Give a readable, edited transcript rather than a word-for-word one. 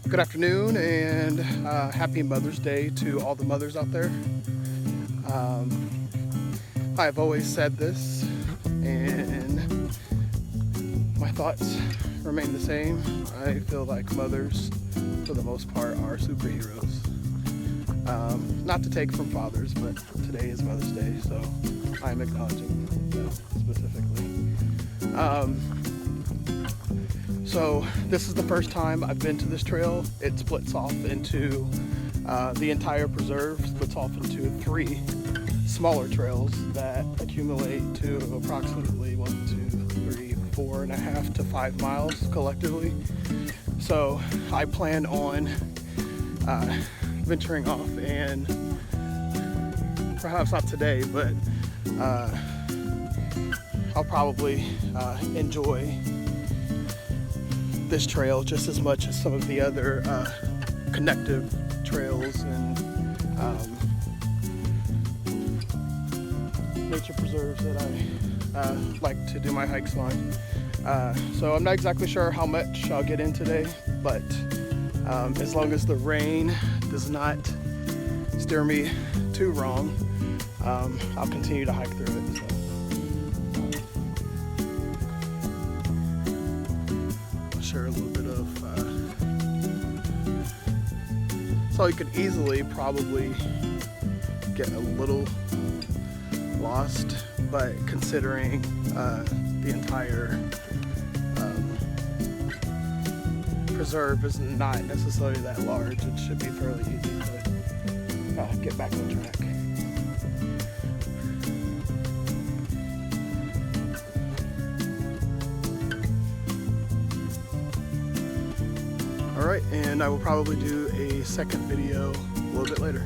Good afternoon and happy Mother's Day to all the mothers out there. I've always said this and my thoughts remain the same. I feel like mothers, for the most part, are superheroes. Not to take from fathers, but today is Mother's Day, so I'm acknowledging that specifically. So this is the first time I've been to this trail. It splits off into, the entire preserve splits off into 3 smaller trails that accumulate to approximately 4.5 to 5 miles collectively. So I plan on venturing off, and perhaps not today, but I'll probably enjoy this trail just as much as some of the other connective trails and nature preserves that I like to do my hikes on. So I'm not exactly sure how much I'll get in today, but as long as the rain does not steer me too wrong, I'll continue to hike through it. I'll share a little bit of so you could easily probably get a little lost, but considering the entire preserve is not necessarily that large, it should be fairly easy to get back on track. Alright, and I will probably do a second video a little bit later.